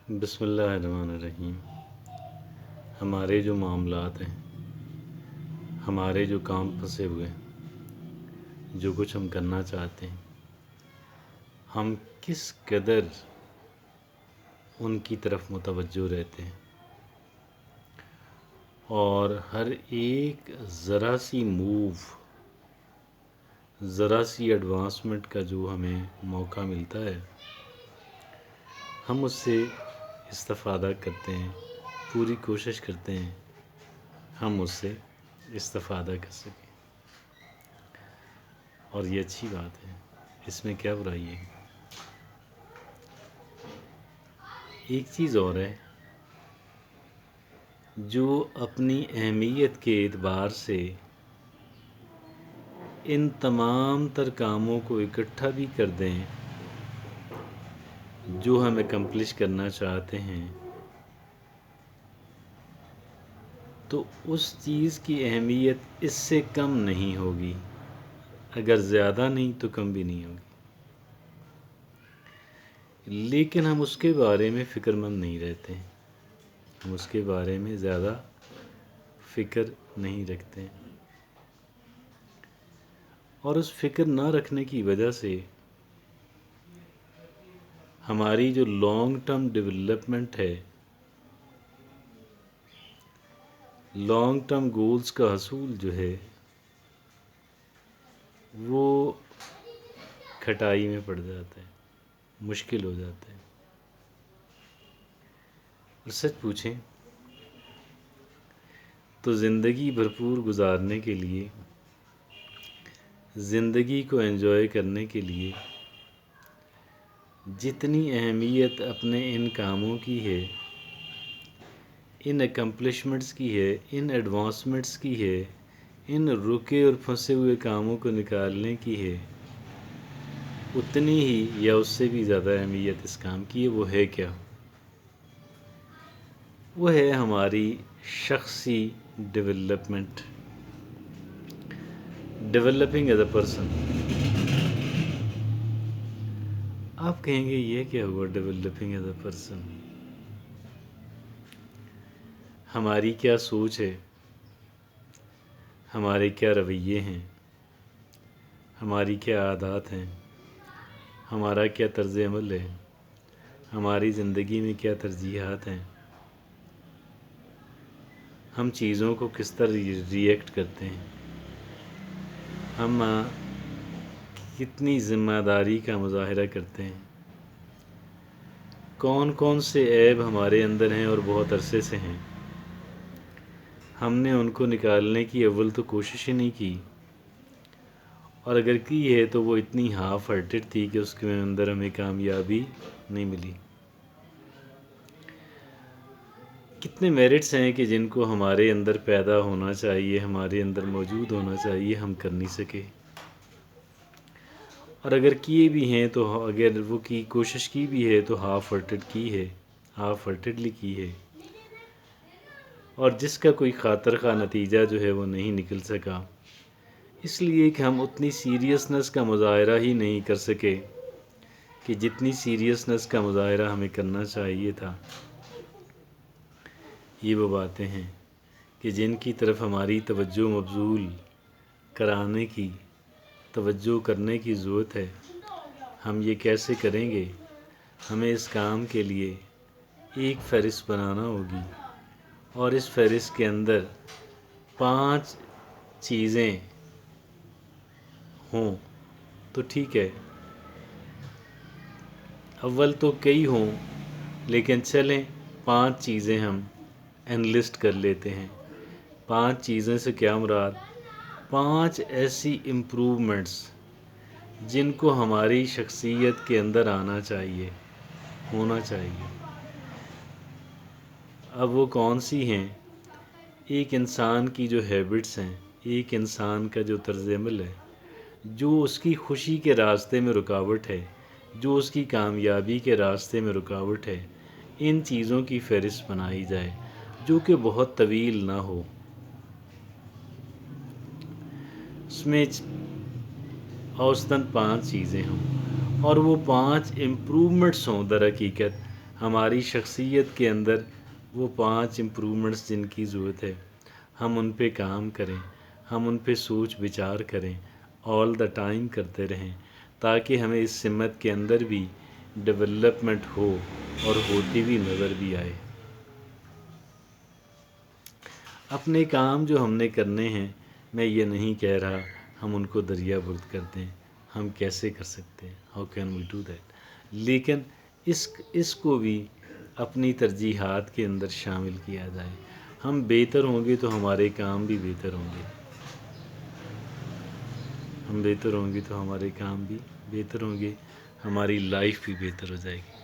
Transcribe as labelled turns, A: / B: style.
A: بسم اللہ الرحمن الرحیم۔ ہمارے جو معاملات ہیں، ہمارے جو کام پھنسے ہوئے ہیں، جو کچھ ہم کرنا چاہتے ہیں، ہم کس قدر ان کی طرف متوجہ رہتے ہیں، اور ہر ایک ذرا سی موو، ذرا سی ایڈوانسمنٹ کا جو ہمیں موقع ملتا ہے، ہم اس سے استفادہ کرتے ہیں، پوری کوشش کرتے ہیں ہم اس سے استفادہ کر سکیں، اور یہ اچھی بات ہے، اس میں کیا برائی ہے۔ ایک چیز اور ہے، جو اپنی اہمیت کے اعتبار سے ان تمام تر کاموں کو اکٹھا بھی کر دیں جو ہم اکمپلش کرنا چاہتے ہیں، تو اس چیز کی اہمیت اس سے کم نہیں ہوگی، اگر زیادہ نہیں تو کم بھی نہیں ہوگی، لیکن ہم اس کے بارے میں فکر مند نہیں رہتے ہیں، ہم اس کے بارے میں زیادہ فکر نہیں رکھتے ہیں، اور اس فکر نہ رکھنے کی وجہ سے ہماری جو لانگ ٹرم ڈیولپمنٹ ہے، لانگ ٹرم گولز کا حصول جو ہے وہ کھٹائی میں پڑ جاتا ہے، مشکل ہو جاتا ہے۔ اور سچ پوچھیں تو زندگی بھرپور گزارنے کے لیے، زندگی کو انجوائے کرنے کے لیے جتنی اہمیت اپنے ان کاموں کی ہے، ان اکمپلشمنٹس کی ہے، ان ایڈوانسمنٹس کی ہے، ان رکے اور پھنسے ہوئے کاموں کو نکالنے کی ہے، اتنی ہی یا اس سے بھی زیادہ اہمیت اس کام کی ہے۔ وہ ہے کیا؟ وہ ہے ہماری شخصی development, developing as a person. آپ کہیں گے یہ کیا ہوا ڈیولپنگ ایز اے پرسن؟ ہماری کیا سوچ ہے، ہمارے کیا رویے ہیں، ہماری کیا عادات ہیں، ہمارا کیا طرز عمل ہے، ہماری زندگی میں کیا ترجیحات ہیں، ہم چیزوں کو کس طرح ریئیکٹ کرتے ہیں، ہم کتنی ذمہ داری کا مظاہرہ کرتے ہیں، کون کون سے عیب ہمارے اندر ہیں اور بہت عرصے سے ہیں، ہم نے ان کو نکالنے کی اول تو کوشش ہی نہیں کی، اور اگر کی ہے تو وہ اتنی ہاف ہارٹڈ تھی کہ اس کے اندر ہمیں کامیابی نہیں ملی۔ کتنے میرٹس ہیں کہ جن کو ہمارے اندر پیدا ہونا چاہیے، ہمارے اندر موجود ہونا چاہیے، ہم کر نہیں سکے، اور اگر کیے بھی ہیں تو اگر وہ کی کوشش کی بھی ہے تو ہاف ہارٹڈ کی ہے، ہاف ہارٹڈلی کی ہے، اور جس کا کوئی خاطر خواہ نتیجہ جو ہے وہ نہیں نکل سکا، اس لیے کہ ہم اتنی سیریسنس کا مظاہرہ ہی نہیں کر سکے کہ جتنی سیریسنس کا مظاہرہ ہمیں کرنا چاہیے تھا۔ یہ وہ باتیں ہیں کہ جن کی طرف ہماری توجہ مبذول کرانے کی، توجہ کرنے کی ضرورت ہے۔ ہم یہ کیسے کریں گے؟ ہمیں اس کام کے لیے ایک فہرست بنانا ہوگی، اور اس فہرست کے اندر 5 چیزیں ہوں تو ٹھیک ہے، اول تو کئی ہوں، لیکن چلیں 5 چیزیں ہم انلسٹ کر لیتے ہیں۔ 5 چیزیں سے کیا مراد؟ 5 ایسی امپروومنٹس جن کو ہماری شخصیت کے اندر آنا چاہیے، ہونا چاہیے۔ اب وہ کون سی ہیں؟ ایک انسان کی جو ہیبٹس ہیں، ایک انسان کا جو طرز عمل ہے، جو اس کی خوشی کے راستے میں رکاوٹ ہے، جو اس کی کامیابی کے راستے میں رکاوٹ ہے، ان چیزوں کی فہرست بنائی جائے جو کہ بہت طویل نہ ہو۔ اس میں اوسطاً 5 چیزیں ہوں، اور وہ 5 امپروومنٹس ہوں در حقیقت، ہماری شخصیت کے اندر وہ 5 امپرومنٹس جن کی ضرورت ہے، ہم ان پہ کام کریں، ہم ان پہ سوچ بچار کریں، آل دا ٹائم کرتے رہیں، تاکہ ہمیں اس سمت کے اندر بھی ڈیولپمنٹ ہو اور ہوتی بھی نظر بھی آئے۔ اپنے کام جو ہم نے کرنے ہیں، میں یہ نہیں کہہ رہا ہم ان کو دریا برد کر دیں، ہم کیسے کر سکتے ہیں، how can we do that, لیکن اس کو بھی اپنی ترجیحات کے اندر شامل کیا جائے۔ ہم بہتر ہوں گے تو ہمارے کام بھی بہتر ہوں گے، ہم بہتر ہوں گے تو ہمارے کام بھی بہتر ہوں گے، ہماری لائف بھی بہتر ہو جائے گی۔